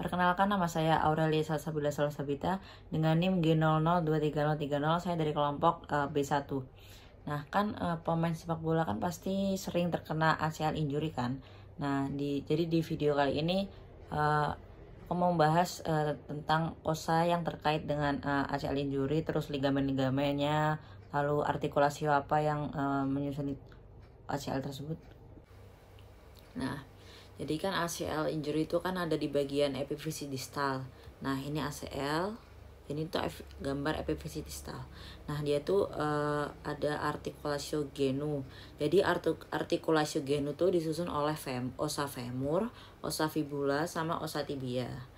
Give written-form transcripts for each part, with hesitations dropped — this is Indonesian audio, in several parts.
Perkenalkan, nama saya Aurelia Salsabila Salsabita dengan NIM G00233030. Saya dari kelompok B1. Nah, kan pemain sepak bola kan pasti sering terkena ACL injury kan. Nah, jadi di video kali ini aku mau bahas tentang OSA yang terkait dengan ACL injury, terus ligamen-ligamennya, lalu artikulasi apa yang menyusun ACL tersebut. Nah, jadi kan ACL injury itu kan ada di bagian epifisi distal. Nah, ini ACL, ini tuh gambar epifisi distal. Nah, dia tuh ada artikulasio genu. Jadi artikulasio genu tuh disusun oleh osa femur, osa fibula, sama osa tibia.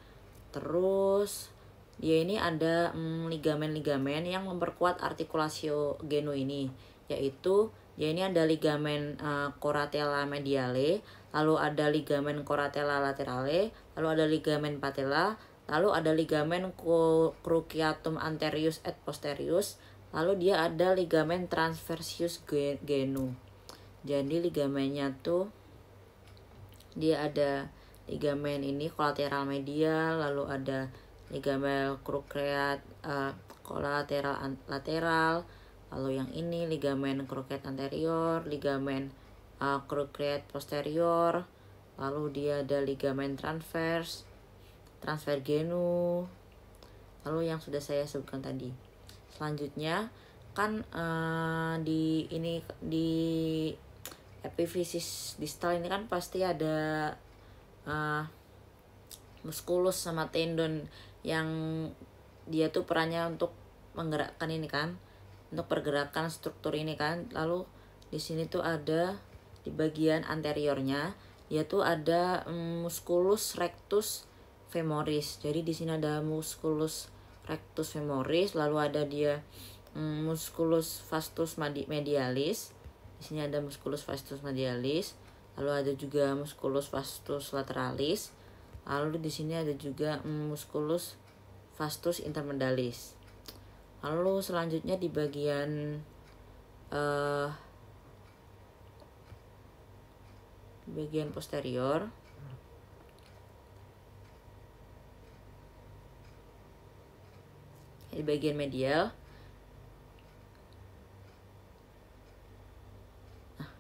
Terus dia ini ada ligamen-ligamen yang memperkuat artikulasio genu ini, yaitu dia ini ada ligamen coratella mediale, lalu ada ligamen coratella laterale, lalu ada ligamen patella, lalu ada ligamen cruciatum anterius et posterius, lalu dia ada ligamen transversius genu. Jadi ligamennya tuh dia ada ligamen ini kolateral medial, lalu ada ligamen cruciate kolateral lateral, lalu yang ini ligamen cruciate anterior, ligamen cruciate posterior, lalu dia ada ligamen transvers genu, lalu yang sudah saya sebutkan tadi. Selanjutnya kan di epifisis distal ini kan pasti ada muskulus sama tendon yang dia tuh perannya untuk menggerakkan ini kan, untuk pergerakan struktur ini kan. Lalu di sini tuh ada di bagian anteriornya dia tuh ada musculus rectus femoris. Jadi di sini ada musculus rectus femoris, lalu ada dia musculus vastus medialis. Di sini ada musculus vastus medialis, lalu ada juga musculus vastus lateralis, lalu di sini ada juga musculus vastus intermedalis. Lalu selanjutnya di bagian posterior di bagian medial,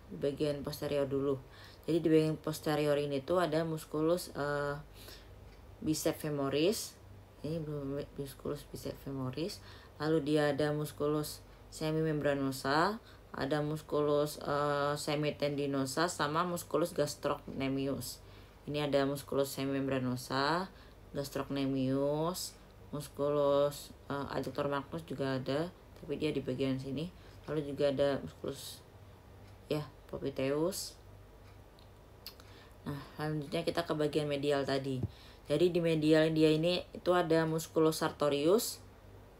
di bagian posterior dulu. Jadi di bagian posterior ini tuh ada musculus bicep femoris. Ini musculus bicep femoris. Lalu dia ada musculus semimembranosa, ada musculus semitendinosa, sama musculus gastrocnemius. Ini ada musculus semimembranosa, gastrocnemius, musculus adductor magnus juga ada, tapi dia di bagian sini. Lalu juga ada musculus popliteus. Nah, selanjutnya kita ke bagian medial tadi. Jadi di medial dia ini itu ada musculus sartorius,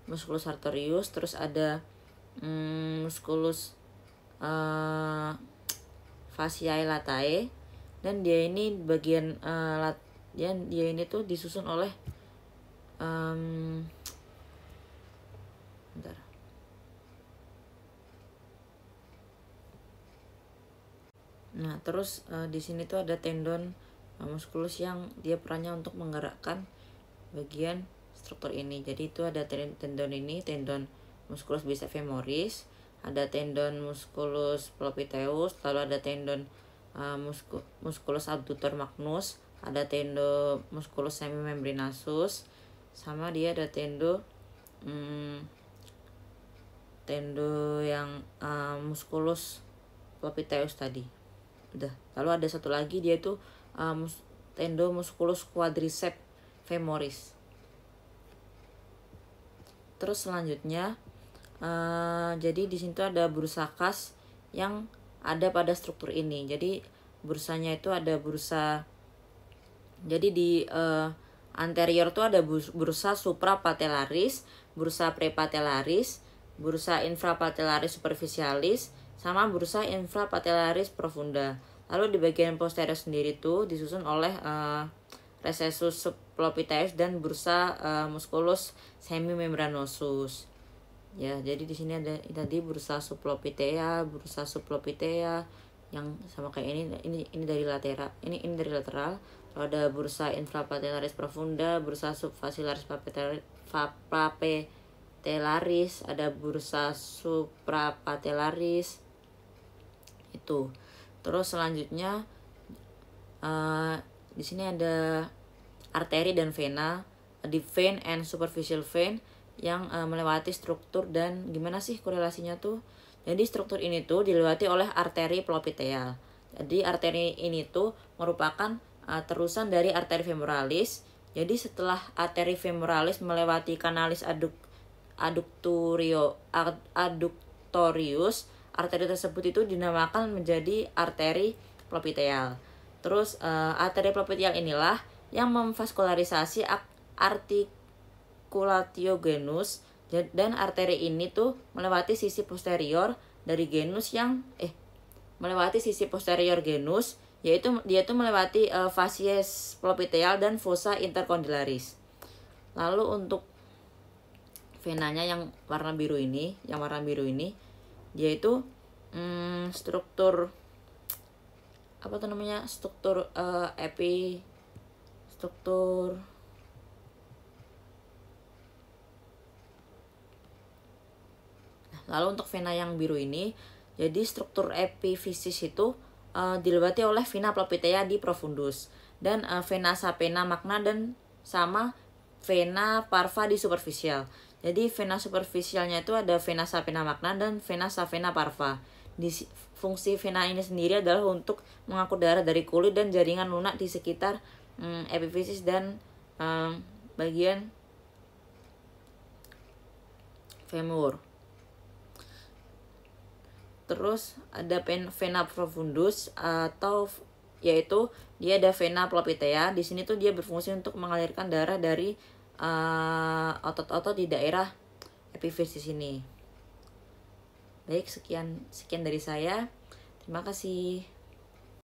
terus ada musculus fasciae latae, dan dia ini bagian dia ini tuh disusun oleh Nah, terus di sini tuh ada tendon musculus yang dia perannya untuk menggerakkan bagian struktur ini. Jadi itu ada tendon ini, tendon musculus bicep femoris, ada tendon musculus popliteus, lalu ada tendon musculus adductor magnus, ada tendon musculus semimembranosus, sama dia ada tendo yang musculus popliteus tadi. Udah. Lalu ada satu lagi dia itu tendo musculus quadriceps femoris. Terus selanjutnya jadi di situ ada bursa kas yang ada pada struktur ini. Jadi bursanya itu ada bursa, jadi di anterior tuh ada bursa suprapatellaris, bursa prepatellaris, bursa infrapatellaris superficialis, sama bursa infrapatellaris profunda. Lalu di bagian posterior sendiri tuh disusun oleh recessus subclopiteus dan bursa musculus semimembranosus. Ya, jadi di sini ada tadi bursa subclopitea yang sama kayak ini dari lateral, ini dari lateral. Ada bursa infrapatellaris profunda, bursa subfacillaris papitellaris, ada bursa suprapatellaris itu. Terus selanjutnya di sini ada arteri dan vena, di vein and superficial vein yang melewati struktur, dan gimana sih korelasinya tuh? Jadi struktur ini tuh dilewati oleh arteri popliteal. Jadi arteri ini tuh merupakan terusan dari arteri femoralis. Jadi setelah arteri femoralis melewati kanalis adductorius, arteri tersebut itu dinamakan menjadi arteri popliteal. Terus arteri popliteal inilah yang memvaskularisasi articulatio genus, dan arteri ini tuh melewati sisi posterior dari genus melewati sisi posterior genus, yaitu dia tuh melewati facies popliteal dan fossa intercondylaris. Lalu untuk venanya yang warna biru ini, dia itu struktur Lalu untuk vena yang biru ini, jadi struktur epifisis itu dilewati oleh vena poplitea di profundus, dan vena sapena magna, dan sama vena parva di superficial. Jadi vena superficialnya itu ada vena sapena magna dan vena savena parva. Fungsi vena ini sendiri adalah untuk mengangkut darah dari kulit dan jaringan lunak di sekitar epifisis dan bagian femur. Terus ada vena profundus, atau yaitu dia ada vena poplitea. Di sini tuh dia berfungsi untuk mengalirkan darah dari otot-otot di daerah epifisis ini. Baik, sekian dari saya. Terima kasih.